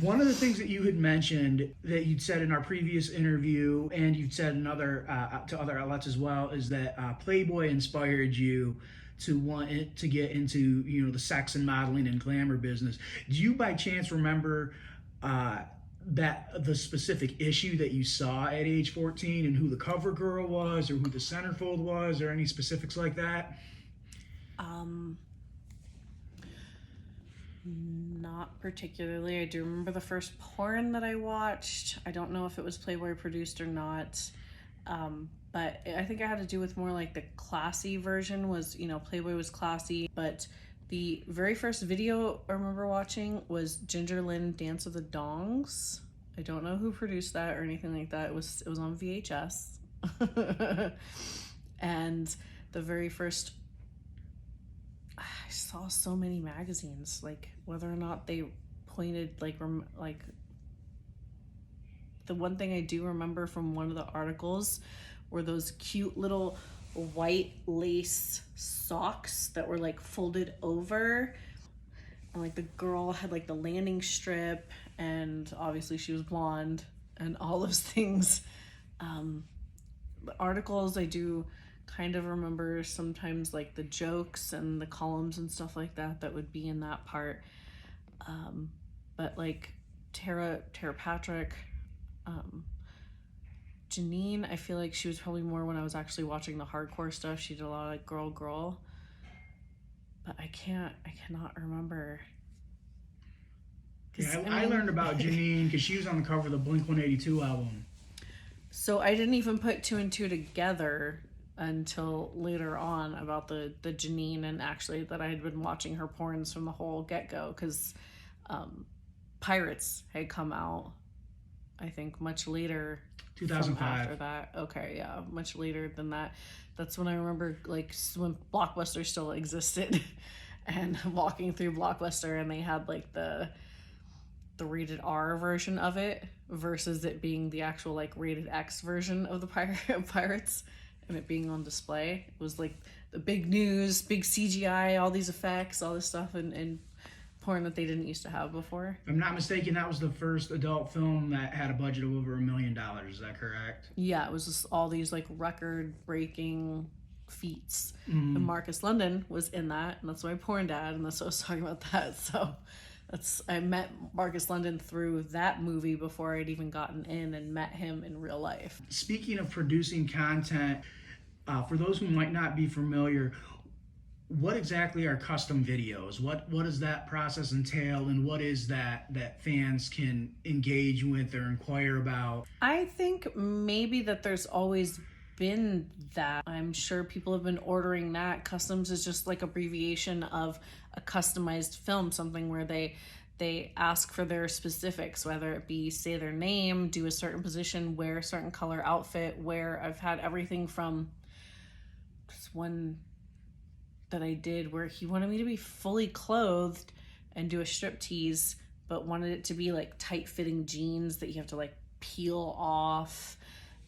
One of the things that you had mentioned that you'd said in our previous interview, and you'd said in other to other outlets as well, is that Playboy inspired you to want it to get into the sex and modeling and glamour business. Do you by chance remember that the specific issue that you saw at age 14 and who the cover girl was, or who the centerfold was, or any specifics like that? Um, Not particularly. I do remember the first porn that I watched. I don't know if it was Playboy produced or not. But I think it had to do with more like the classy version was, Playboy was classy. But the very first video I remember watching was Ginger Lynn Dance of the Dongs. I don't know who produced that or anything like that. It was on VHS. And the very first, I saw so many magazines, like whether or not they pointed like the one thing I do remember from one of the articles were those cute little white lace socks that were like folded over, and like the girl had like the landing strip, and obviously she was blonde and all those things. The articles I do kind of remember sometimes, like the jokes and the columns and stuff like that that would be in that part. But like Tara Patrick, Janine, I feel like she was probably more when I was actually watching the hardcore stuff. She did a lot of like girl, but I cannot remember. Yeah, I learned about Janine because she was on the cover of the Blink-182 album. So I didn't even put two and two together until later on about the Janine, and actually that I had been watching her porns from the whole get-go, because Pirates had come out, I think, much later. 2005. After that. Okay, yeah, much later than that. That's when I remember, like, when Blockbuster still existed and walking through Blockbuster, and they had like the rated R version of it versus it being the actual like rated X version of the Pirates, and it being on display. It was like the big news, big CGI, all these effects, all this stuff, and porn that they didn't used to have before. If I'm not mistaken, that was the first adult film that had a budget of over $1 million. Is that correct? Yeah, it was just all these like record-breaking feats. And Marcus London was in that, and that's my porn dad, and that's what I was talking about that. So I met Marcus London through that movie before I'd even gotten in and met him in real life. Speaking of producing content, for those who might not be familiar, what exactly are custom videos? What does that process entail, and what is that fans can engage with or inquire about? I think maybe that there's always been that. I'm sure people have been ordering that. Customs is just like abbreviation of a customized film, something where they ask for their specifics, whether it be say their name, do a certain position, wear a certain color outfit. Where I've had everything from this one that I did where he wanted me to be fully clothed and do a strip tease, but wanted it to be like tight fitting jeans that you have to like peel off,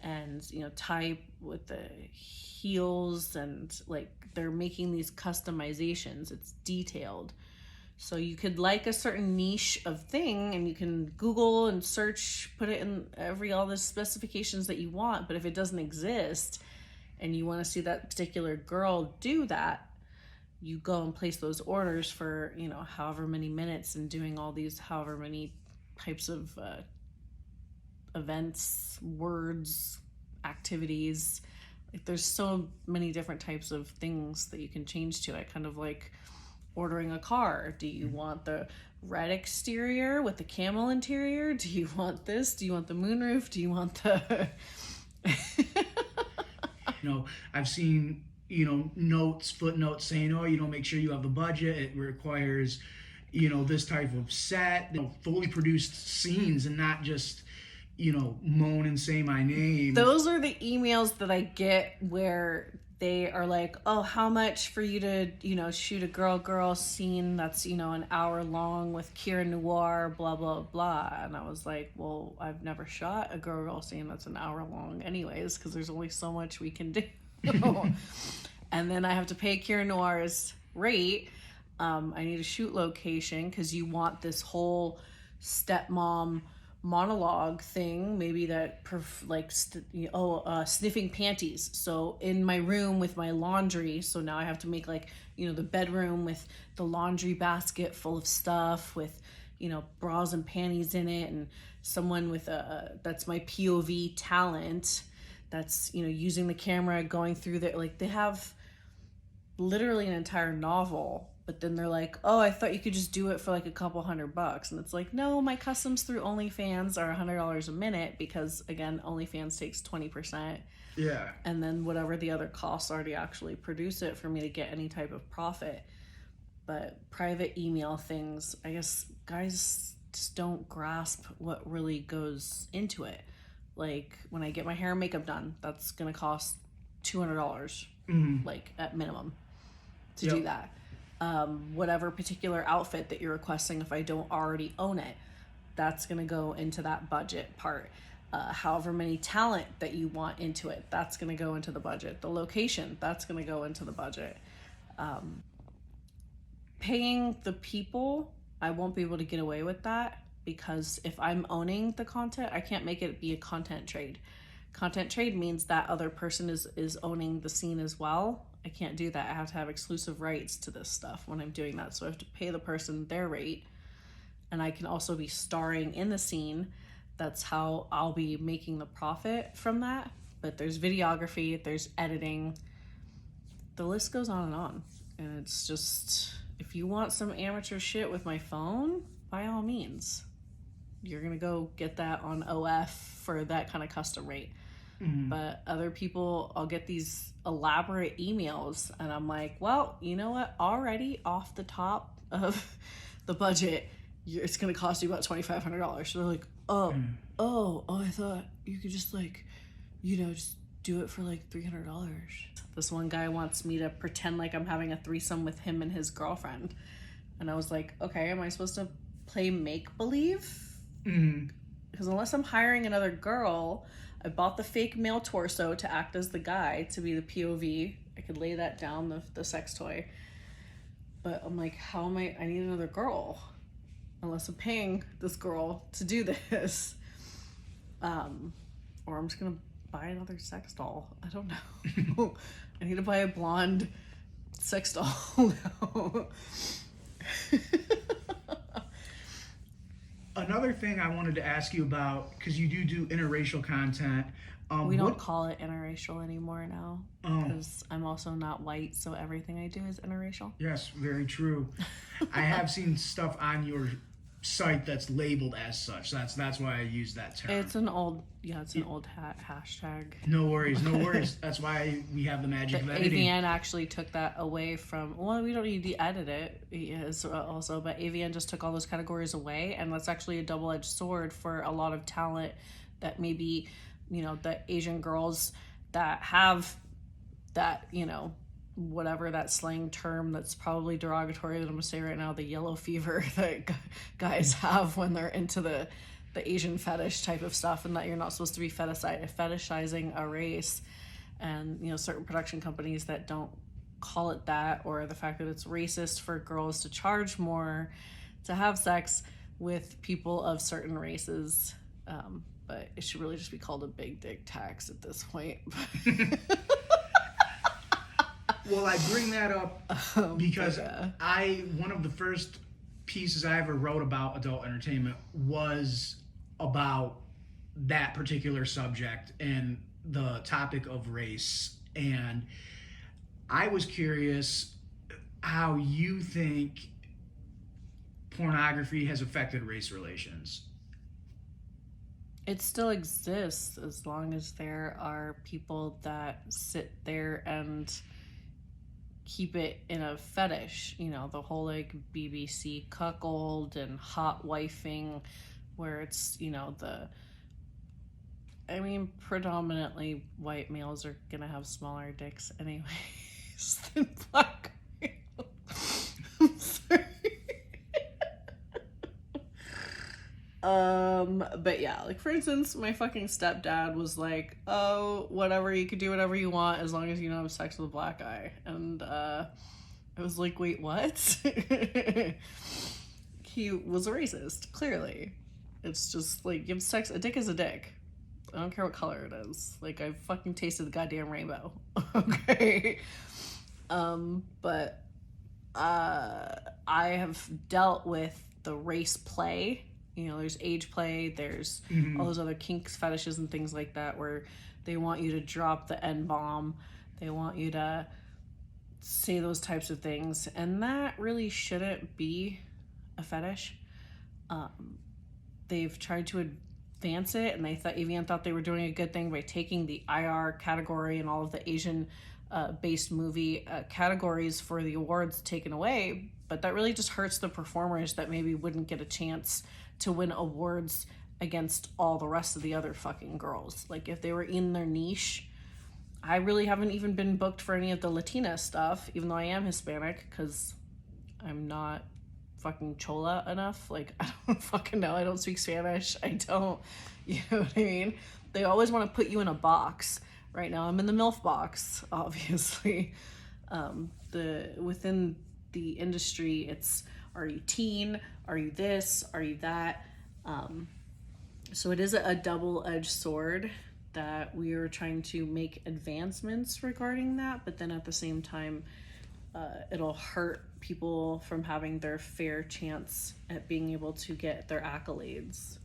and tie with the heels, and like they're making these customizations. It's detailed, so you could like a certain niche of thing, and you can Google and search, put it in all the specifications that you want. But if it doesn't exist and you want to see that particular girl do that, you go and place those orders for however many minutes, and doing all these however many types of events, words, activities. Like there's so many different types of things that you can change to it. Kind of like ordering a car. Do you want the red exterior with the camel interior? Do you want this? Do you want the moonroof? Do you want the I've seen footnotes saying, make sure you have the budget. It requires, this type of set, fully produced scenes, and not just, moan and say my name. Those are the emails that I get where they are like, oh, how much for you to, shoot a girl scene that's, an hour long with Kira Noir, blah, blah, blah. And I was like, well, I've never shot a girl scene that's an hour long anyways, because there's only so much we can do. And then I have to pay Kira Noir's rate. I need a shoot location because you want this whole stepmom monologue thing, maybe that sniffing panties. So in my room with my laundry, so now I have to make like, the bedroom with the laundry basket full of stuff with, bras and panties in it, and someone with that's my POV talent, that's, using the camera, going through the, like, they have literally an entire novel, but then they're like, oh, I thought you could just do it for like a couple $100. And it's like, no, my customs through OnlyFans are $100 a minute, because again, OnlyFans takes 20%. Yeah. And then whatever the other costs are to actually produce it for me to get any type of profit. But private email things, I guess guys just don't grasp what really goes into it. Like when I get my hair and makeup done, that's gonna cost $200, like at minimum, to do that. Whatever particular outfit that you're requesting, if I don't already own it, that's gonna go into that budget part. However many talent that you want into it, that's gonna go into the budget. The location, that's gonna go into the budget. Paying the people, I won't be able to get away with that, because if I'm owning the content, I can't make it be a content trade. Content trade means that other person is owning the scene as well. I can't do that. I have to have exclusive rights to this stuff when I'm doing that. So I have to pay the person their rate, and I can also be starring in the scene. That's how I'll be making the profit from that. But there's videography, there's editing, the list goes on. And it's just, if you want some amateur shit with my phone, by all means, you're gonna go get that on OF for that kind of custom rate. But other people, I'll get these elaborate emails, and I'm like, well, you know what? Already off the top of the budget, it's gonna cost you about $2,500. So they're like, oh, I thought you could just like, just do it for like $300. This one guy wants me to pretend like I'm having a threesome with him and his girlfriend, and I was like, okay, am I supposed to play make-believe? Because unless I'm hiring another girl, I bought the fake male torso to act as the guy, to be the POV. I could lay that down, the sex toy. But I'm like, how am I need another girl. Unless I'm paying this girl to do this. Or I'm just gonna buy another sex doll. I don't know. I need to buy a blonde sex doll now. Another thing I wanted to ask you about, because you do interracial content. We don't call it interracial anymore now, because I'm also not white, so everything I do is interracial. Yes, very true. I have seen stuff on your site that's labeled as such. That's why I use that term. It's an old hashtag. No worries. That's why we have the magic of editing. AVN actually took that away from, well, we don't need to edit it also, but AVN just took all those categories away, and that's actually a double-edged sword for a lot of talent that maybe, the Asian girls that have that, whatever that slang term that's probably derogatory that I'm gonna say right now, the yellow fever that guys have when they're into the Asian fetish type of stuff, and that you're not supposed to be fetishizing a race, and certain production companies that don't call it that, or the fact that it's racist for girls to charge more to have sex with people of certain races, but it should really just be called a big dick tax at this point. Well, I bring that up because one of the first pieces I ever wrote about adult entertainment was about that particular subject and the topic of race. And I was curious how you think pornography has affected race relations. It still exists as long as there are people that sit there and keep it in a fetish, the whole like BBC cuckold and hot wifing, where it's, predominantly white males are gonna have smaller dicks anyways than black males. I'm sorry. But yeah, like for instance, my fucking stepdad was like, oh, whatever, you could do whatever you want as long as you don't have sex with a black guy. And I was like, wait, what? he was a racist, clearly. It's just like, give sex, a dick is a dick. I don't care what color it is. Like, I fucking tasted the goddamn rainbow. Okay. But I have dealt with the race play. You know, there's age play, there's all those other kinks, fetishes, and things like that where they want you to drop the N-bomb. They want you to say those types of things. And that really shouldn't be a fetish. They've tried to advance it, and AVN thought they were doing a good thing by taking the IR category and all of the Asian based movie categories for the awards taken away. But that really just hurts the performers that maybe wouldn't get a chance to win awards against all the rest of the other fucking girls. Like, if they were in their niche, I really haven't even been booked for any of the Latina stuff, even though I am Hispanic, because I'm not fucking chola enough. Like, I don't fucking know. I don't speak Spanish. I don't, you know what I mean? They always want to put you in a box. Right now I'm in the MILF box, obviously. Within the industry, it's, are you teen? Are you this? Are you that? So it is a double-edged sword that we are trying to make advancements regarding that, but then at the same time, it'll hurt people from having their fair chance at being able to get their accolades,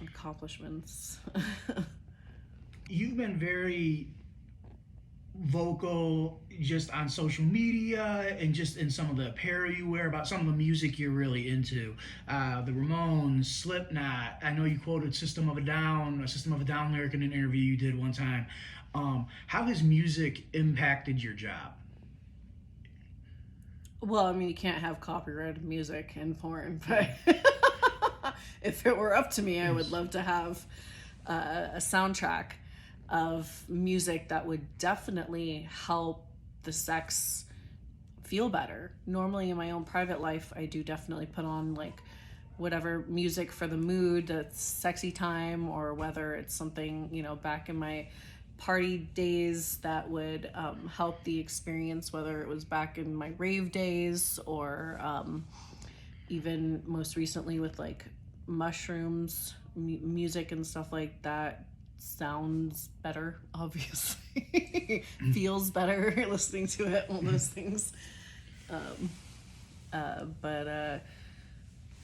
accomplishments. You've been very vocal just on social media and just in some of the apparel you wear about some of the music you're really into. The Ramones, Slipknot. I know you quoted a System of a Down lyric in an interview you did one time. How has music impacted your job? Well, I mean, you can't have copyrighted music in porn, but if it were up to me, I would love to have a soundtrack of music that would definitely help the sex feel better. Normally in my own private life, I do definitely put on like whatever music for the mood, that's sexy time, or whether it's something, you know, back in my party days that would help the experience, whether it was back in my rave days or even most recently with like mushrooms, music and stuff like that. Sounds better, obviously. Feels better listening to it, all those things. But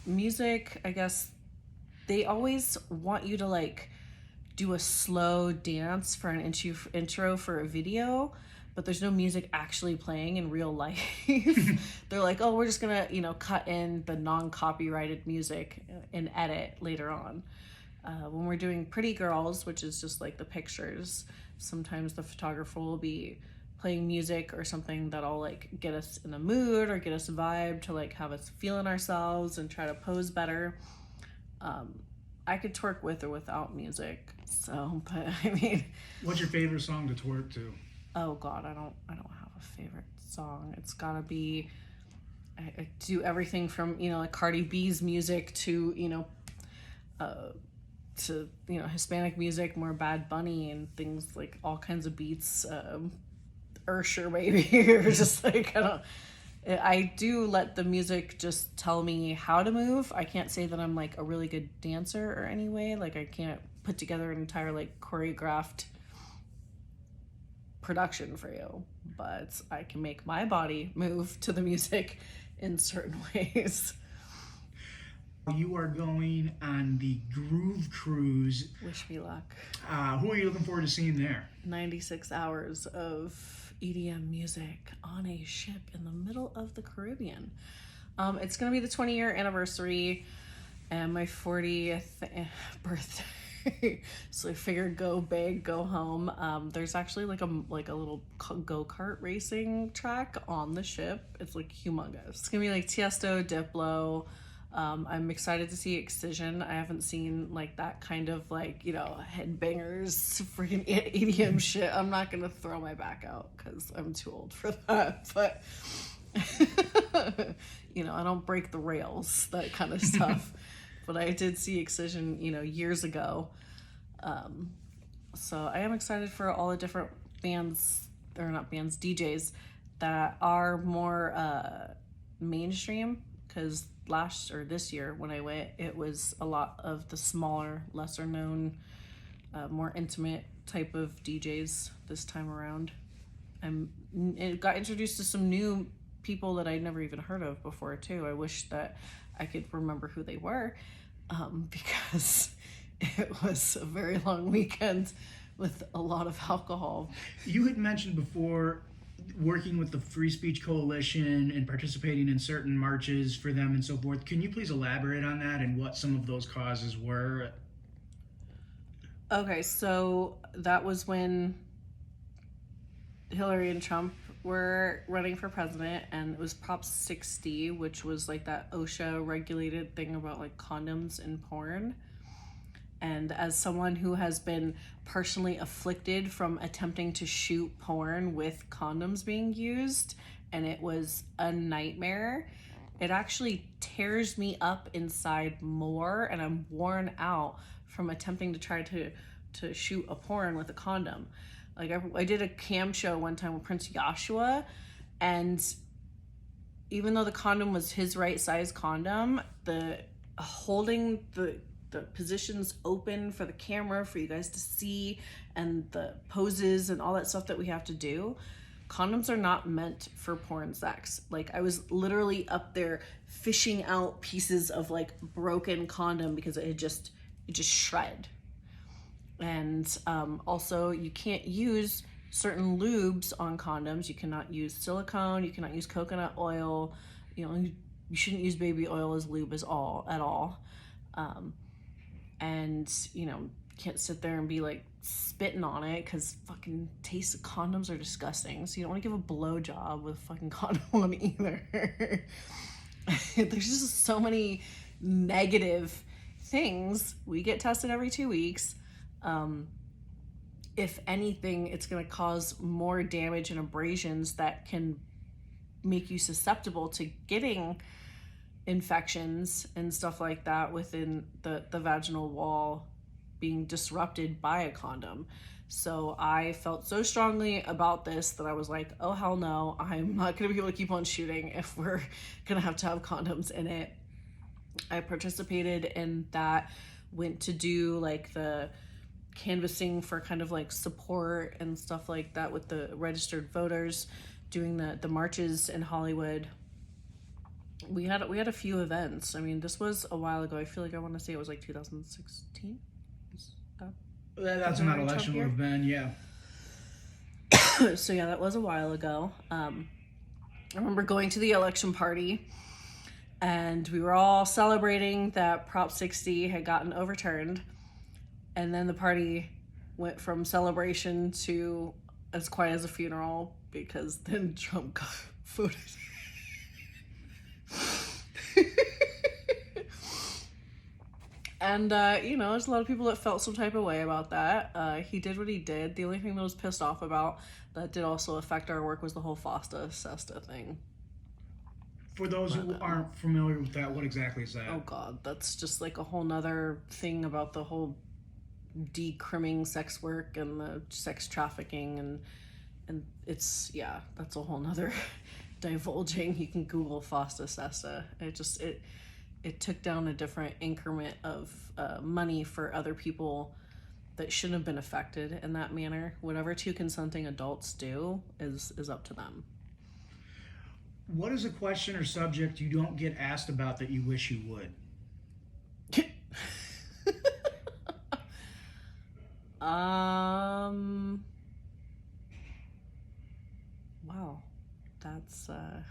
music, I guess, they always want you to like do a slow dance for an intro for a video, but there's no music actually playing in real life. They're like, oh, we're just gonna, you know, cut in the non-copyrighted music and edit later on. When we're doing Pretty Girls, which is just like the pictures, sometimes the photographer will be playing music or something that'll like get us in a mood or get us a vibe to like have us feeling ourselves and try to pose better. I could twerk with or without music, so, but I mean, what's your favorite song to twerk to? Oh God, I don't have a favorite song. It's gotta be, I do everything from, you know, like Cardi B's music to, you know, Hispanic music, more Bad Bunny and things, like all kinds of beats, Ursher maybe, or just like, I do let the music just tell me how to move. I can't say that I'm like a really good dancer or anyway, like I can't put together an entire like choreographed production for you, but I can make my body move to the music in certain ways. You are going on the Groove Cruise. Wish me luck. Who are you looking forward to seeing there? 96 hours of EDM music on a ship in the middle of the Caribbean. It's going to be the 20-year anniversary and my 40th birthday. So I figured go big, go home. There's actually like a little go-kart racing track on the ship. It's like humongous. It's going to be like Tiesto, Diplo. I'm excited to see Excision. I haven't seen like that kind of like, you know, headbangers, freaking EDM shit. I'm not gonna throw my back out because I'm too old for that. But you know, I don't break the rails, that kind of stuff. But I did see Excision, you know, years ago. So I am excited for all the different bands, or not bands, DJs that are more mainstream, because this year when I went, it was a lot of the smaller, lesser known, more intimate type of DJs this time around. It got introduced to some new people that I'd never even heard of before too. I wish that I could remember who they were, because it was a very long weekend with a lot of alcohol. You had mentioned before working with the Free Speech Coalition and participating in certain marches for them and so forth. Can you please elaborate on that and what some of those causes were? Okay, so that was when Hillary and Trump were running for president, and it was Prop 60, which was like that OSHA regulated thing about like condoms in porn. And as someone who has been personally afflicted from attempting to shoot porn with condoms being used, and it was a nightmare, it actually tears me up inside more, and I'm worn out from attempting to try to shoot a porn with a condom. Like I did a cam show one time with Prince Joshua, and even though the condom was his right size condom, the holding the positions open for the camera for you guys to see, and the poses and all that stuff that we have to do, condoms are not meant for porn sex. Like I was literally up there fishing out pieces of like broken condom because it just shredded. And also you can't use certain lubes on condoms. You cannot use silicone, you cannot use coconut oil, you shouldn't use baby oil as lube at all. And can't sit there and be like spitting on it, because fucking taste of condoms are disgusting. So you don't want to give a blowjob with a fucking condom on either. There's just so many negative things. We get tested every 2 weeks. If anything, it's going to cause more damage and abrasions that can make you susceptible to getting infections and stuff like that within the vaginal wall being disrupted by a condom. So I felt so strongly about this that I was like, oh hell no, I'm not going to be able to keep on shooting if we're going to have condoms in it. I participated in that, went to do like the canvassing for kind of like support and stuff like that with the registered voters, doing the marches in Hollywood. We had a few events. I mean, this was a while ago. I feel like I want to say it was like 2016. That's when that election would have been, yeah. So yeah, that was a while ago. I remember going to the election party, and we were all celebrating that Prop 60 had gotten overturned, and then the party went from celebration to as quiet as a funeral, because then Trump got voted. And there's a lot of people that felt some type of way about that. He did what he did. The only thing that was pissed off about that did also affect our work was the whole FOSTA SESTA thing. For those who aren't familiar with that, what exactly is that? Oh god, that's just like a whole nother thing about the whole decrimming sex work and the sex trafficking, and it's, yeah, that's a whole nother divulging. You can Google FOSTA SESTA. It took down a different increment of money for other people that shouldn't have been affected in that manner. Whatever two consenting adults do is up to them. What is a question or subject you don't get asked about that you wish you would? Wow, that's I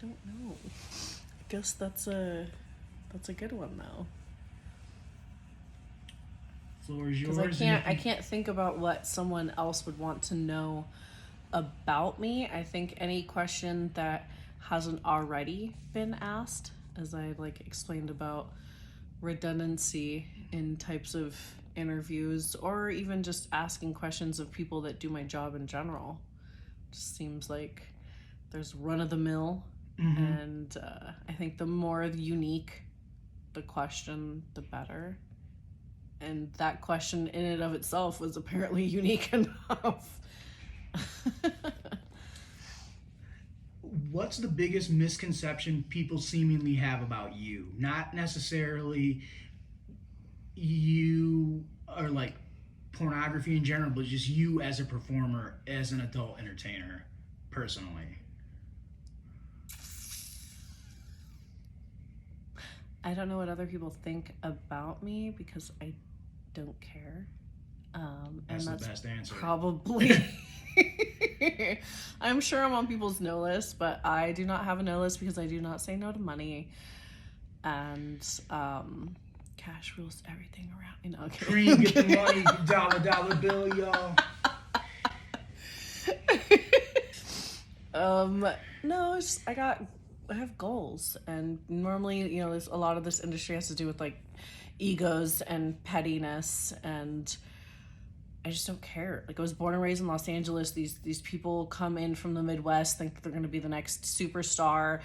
don't know. I guess that's a good one though. Floor is yours. Because I can't think about what someone else would want to know about me. I think any question that hasn't already been asked, as I explained about redundancy in types of interviews, or even just asking questions of people that do my job in general, just seems like there's run-of-the-mill. Mm-hmm. And I think the more unique the question, the better. And that question in and of itself was apparently unique enough. what's the biggest misconception people seemingly have about you? Not necessarily you or like pornography in general, but just you as a performer, as an adult entertainer, personally. I don't know what other people think about me because I don't care. That's and the best answer. Probably. I'm sure I'm on people's no list, but I do not have a no list because I do not say no to money. And cash rules everything around. You know, okay. Cream, get the money, dollar bill, y'all. No, it's just, I have goals, and normally, you know, there's a lot of this industry has to do with like egos and pettiness, and I just don't care. Like, I was born and raised in Los Angeles. These people come in from the Midwest, think they're going to be the next superstar.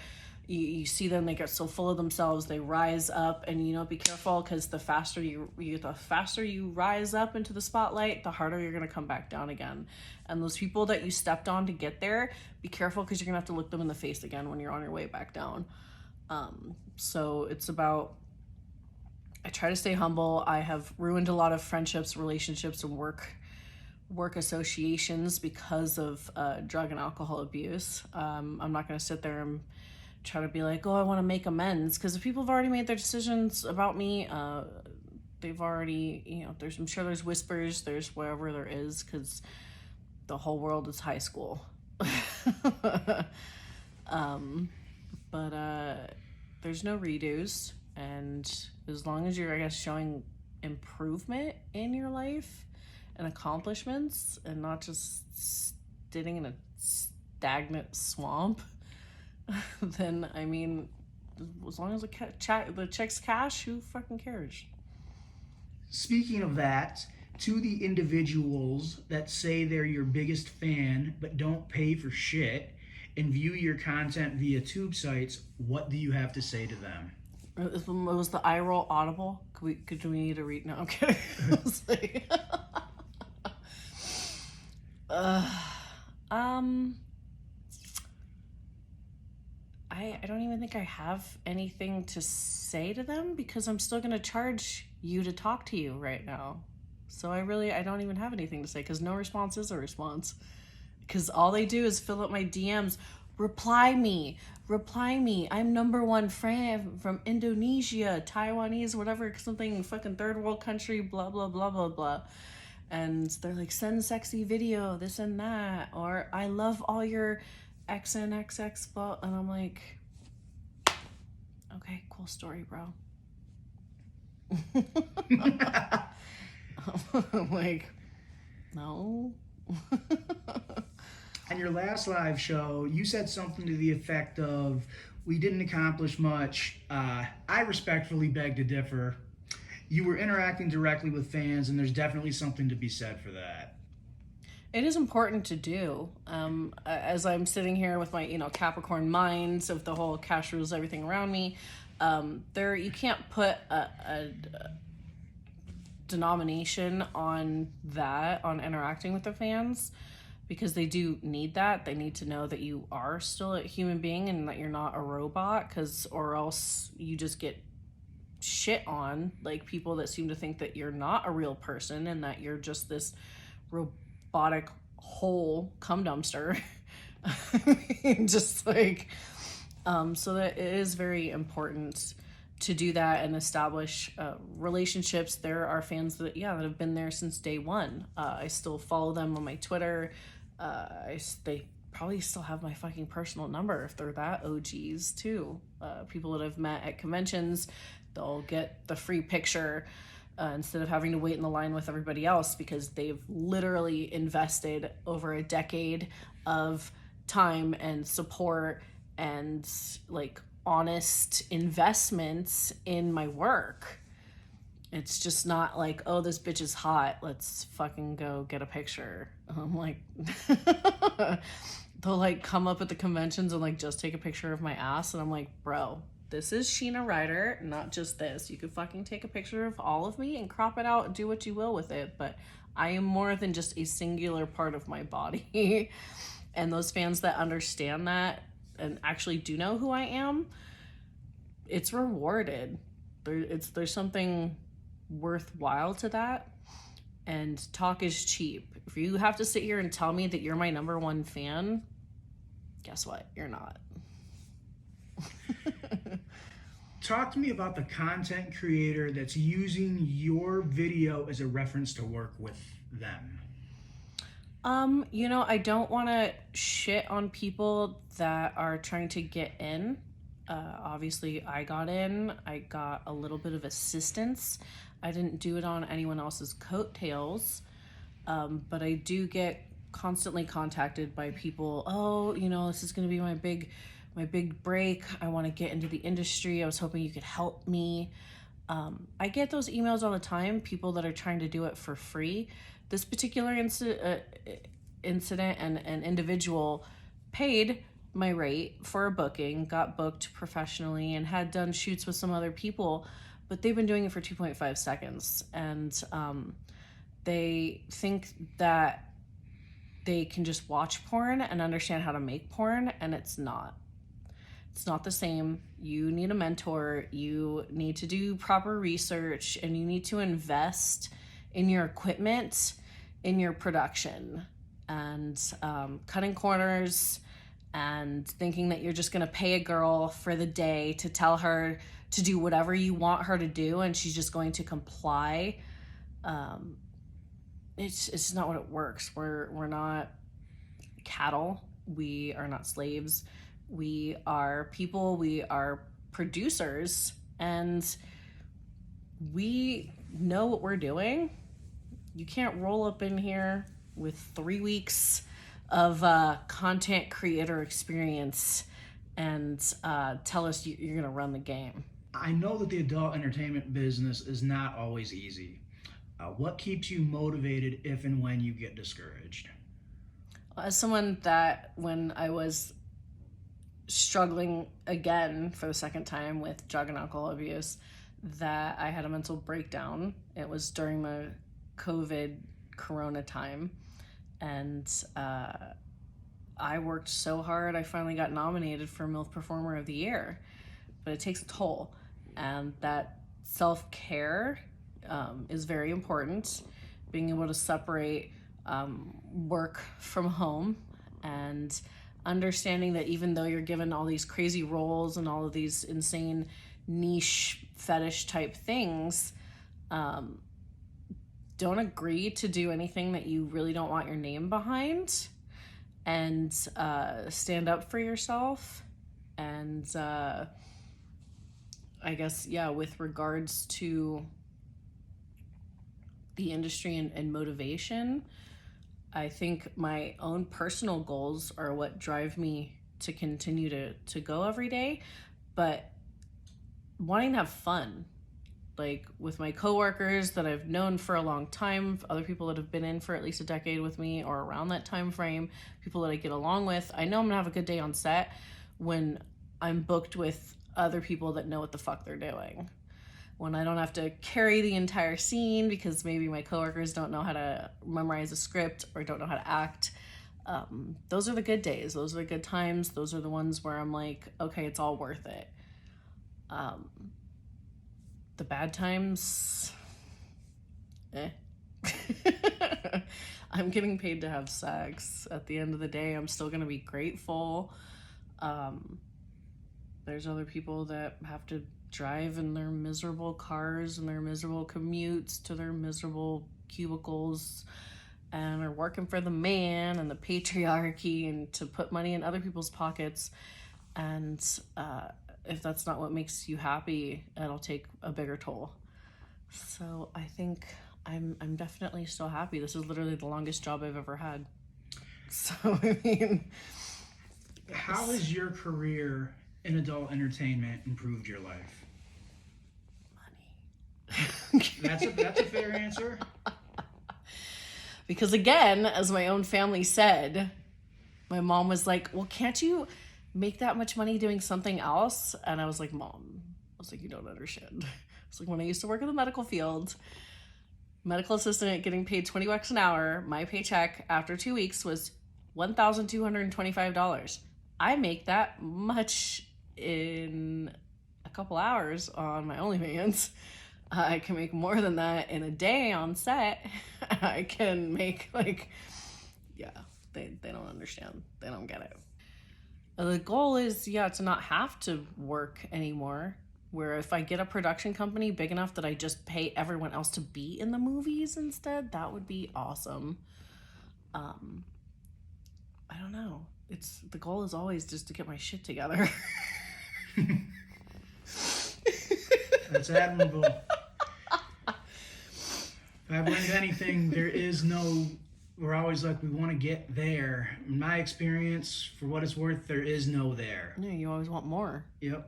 You see them, they get so full of themselves, they rise up, and you know, be careful, because the faster you rise up into the spotlight, the harder you're going to come back down again. And those people that you stepped on to get there, be careful, because you're going to have to look them in the face again when you're on your way back down. So it's about, I try to stay humble. I have ruined a lot of friendships, relationships, and work associations because of drug and alcohol abuse. I'm not going to sit there and try to be like, oh, I want to make amends, because if people have already made their decisions about me, they've already, you know, I'm sure there's whispers, there's wherever there is, because the whole world is high school. But there's no redos, and as long as you're, I guess, showing improvement in your life and accomplishments and not just sitting in a stagnant swamp, then, I mean, as long as the check's cash, who fucking cares? Speaking of that, to the individuals that say they're your biggest fan but don't pay for shit and view your content via tube sites, what do you have to say to them? Was the eye roll audible? Could we need to read? No, I'm kidding. I don't even think I have anything to say to them, because I'm still going to charge you to talk to you right now. So I don't even have anything to say, because no response is a response. Because all they do is fill up my DMs. Reply me. I'm #1 fan from Indonesia, Taiwanese, whatever, something fucking third world country, blah, blah, blah, blah, blah. And they're like, send sexy video, this and that. Or I love all your XNXX, blah. And I'm like, okay, cool story, bro. I'm like, no. On your last live show, you said something to the effect of, we didn't accomplish much. I respectfully beg to differ. You were interacting directly with fans, and there's definitely something to be said for that. It is important to do. As I'm sitting here with my, Capricorn minds of the whole cash rules, everything around me, you can't put a denomination on that, on interacting with the fans, because they do need that. They need to know that you are still a human being and that you're not a robot, or else you just get shit on, like people that seem to think that you're not a real person and that you're just this robotic whole cum dumpster. Just like, so that it is very important to do that and establish relationships. There are fans that have been there since day one. I still follow them on my Twitter. They probably still have my fucking personal number if they're that OGs too. People that I've met at conventions, they'll get the free picture instead of having to wait in the line with everybody else, because they've literally invested over a decade of time and support and like honest investments in my work. It's just not like, oh, this bitch is hot, let's fucking go get a picture. I'm like, they'll like come up at the conventions and like just take a picture of my ass, and I'm like, bro, this is Sheena Ryder, not just this. You could fucking take a picture of all of me and crop it out and do what you will with it, but I am more than just a singular part of my body. And those fans that understand that, and actually do know who I am, it's rewarded. There's something worthwhile to that. And talk is cheap. If you have to sit here and tell me that you're my number one fan, guess what? You're not. Talk to me about the content creator that's using your video as a reference to work with them. I don't want to shit on people that are trying to get in. Obviously, I got in. I got a little bit of assistance. I didn't do it on anyone else's coattails, but I do get constantly contacted by people. Oh, this is going to be my big break. I want to get into the industry. I was hoping you could help me. I get those emails all the time, people that are trying to do it for free. This particular incident and an individual paid my rate for a booking, got booked professionally, and had done shoots with some other people, but they've been doing it for 2.5 seconds. And they think that they can just watch porn and understand how to make porn, and it's not. It's not the same. You need a mentor. You need to do proper research, and you need to invest in your equipment, in your production, and cutting corners and thinking that you're just going to pay a girl for the day to tell her to do whatever you want her to do and she's just going to comply. It's not what it works. We're not cattle. We are not slaves. We are people. We are producers, and we know what we're doing. You can't roll up in here with 3 weeks of content creator experience and tell us you're going to run the game. I know that the adult entertainment business is not always easy. What keeps you motivated if and when you get discouraged? As someone that, when I was struggling again for the second time with drug and alcohol abuse, that I had a mental breakdown. It was during the COVID corona time, and I worked so hard. I finally got nominated for MILF Performer of the Year, but it takes a toll, and that self-care is very important. Being able to separate work from home, and understanding that even though you're given all these crazy roles and all of these insane niche fetish type things, don't agree to do anything that you really don't want your name behind, and stand up for yourself. And I guess, with regards to the industry and motivation, I think my own personal goals are what drive me to continue to go every day, but wanting to have fun, like with my coworkers that I've known for a long time, other people that have been in for at least a decade with me or around that time frame, people that I get along with. I know I'm gonna have a good day on set when I'm booked with other people that know what the fuck they're doing. When I don't have to carry the entire scene because maybe my coworkers don't know how to memorize a script or don't know how to act. Those are the good days. Those are the good times. Those are the ones where I'm like, okay, it's all worth it. The bad times, I'm getting paid to have sex. At the end of the day, I'm still going to be grateful. There's other people that have to drive in their miserable cars and their miserable commutes to their miserable cubicles and are working for the man and the patriarchy and to put money in other people's pockets. And if that's not what makes you happy, it'll take a bigger toll. So I think I'm definitely still happy. This is literally the longest job I've ever had. So I mean, how has your career in adult entertainment improved your life? Money. That's a fair answer. Because again, as my own family said, my mom was like, well, can't you make that much money doing something else? And I was like, Mom, you don't understand. It's like when I used to work in the medical field, medical assistant getting paid $20 an hour, my paycheck after 2 weeks was $1,225. I make that much in a couple hours on my OnlyFans. I can make more than that in a day on set. I can make yeah, they don't understand. They don't get it. The goal is, to not have to work anymore. Where if I get a production company big enough that I just pay everyone else to be in the movies instead, that would be awesome. I don't know. The goal is always just to get my shit together. That's admirable. If I've learned anything, we're always like, we want to get there. In my experience, for what it's worth, there is no there. Yeah, you always want more. Yep.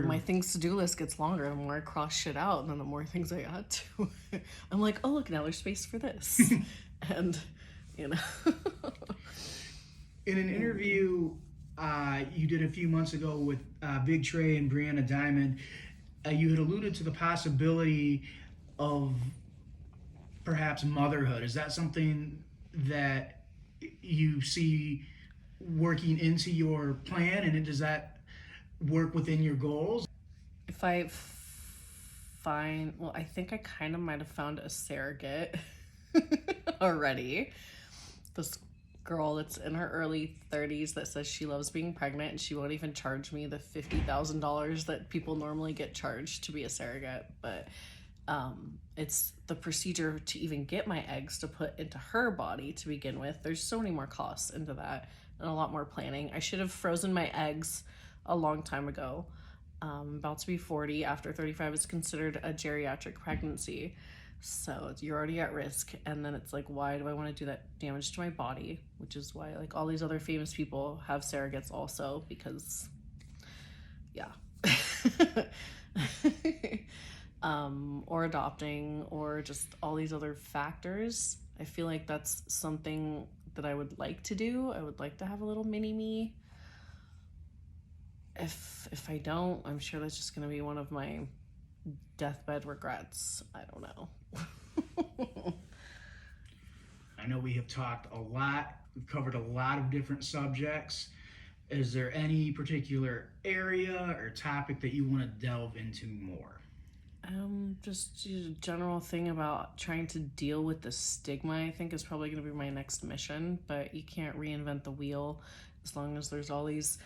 My things to do list gets longer the more I cross shit out, and then the more things I add to. I'm like, oh look, now there's space for this. And in an interview you did a few months ago with Big Trey and Brianna Diamond, you had alluded to the possibility of perhaps motherhood. Is that something that you see working into your plan, and does that work within your goals? If I I think I kind of might have found a surrogate already. This girl that's in her early 30s that says she loves being pregnant, and she won't even charge me the $50,000 that people normally get charged to be a surrogate. But it's the procedure to even get my eggs to put into her body to begin with. There's so many more costs into that and a lot more planning. I should have frozen my eggs a long time ago. I'm about to be 40. After 35 is considered a geriatric pregnancy. So you're already at risk. And then it's like, why do I want to do that damage to my body? Which is why like all these other famous people have surrogates also, because yeah. Or adopting, or just all these other factors. I feel like that's something that I would like to do. I would like to have a little mini me. If I don't, I'm sure that's just going to be one of my deathbed regrets. I don't know. I know we have talked a lot. We've covered a lot of different subjects. Is there any particular area or topic that you want to delve into more? Just a general thing about trying to deal with the stigma, I think, is probably going to be my next mission. But you can't reinvent the wheel as long as there's all these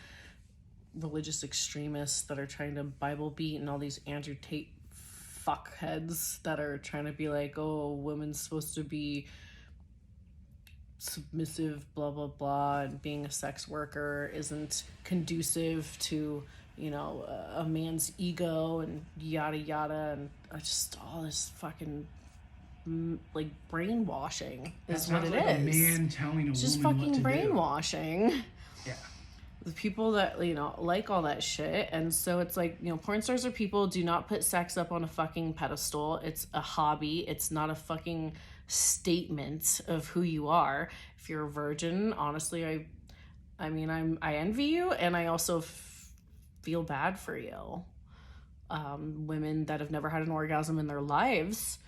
religious extremists that are trying to Bible beat, and all these Andrew Tate fuckheads that are trying to be like, oh, women's supposed to be submissive, blah blah blah, and being a sex worker isn't conducive to, you know, a man's ego and yada yada, and just all this fucking like brainwashing is what it is. A man telling a it's just woman fucking what to brainwashing. Do. Yeah. The people that, you know, like all that shit. And so it's like, you know, porn stars are people. Do not put sex up on a fucking pedestal. It's a hobby. It's not a fucking statement of who you are. If you're a virgin, honestly, I mean, I envy you, and I also feel bad for you. Women that have never had an orgasm in their lives.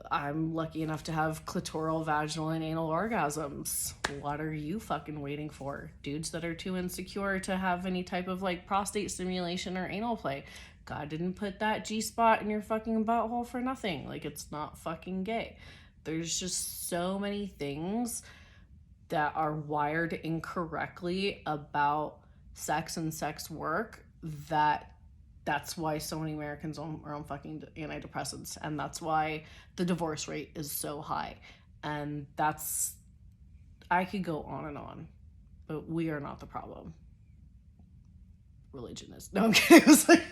I'm lucky enough to have clitoral, vaginal, and anal orgasms. What are you fucking waiting for? Dudes that are too insecure to have any type of like prostate stimulation or anal play. God didn't put that G-spot in your fucking butthole for nothing. Like, it's not fucking gay. There's just so many things that are wired incorrectly about sex and sex work that's why so many Americans are on fucking antidepressants, and that's why the divorce rate is so high. And I could go on and on, but we are not the problem. Religion is. No, I'm kidding. I was like...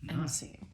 I'm seeing.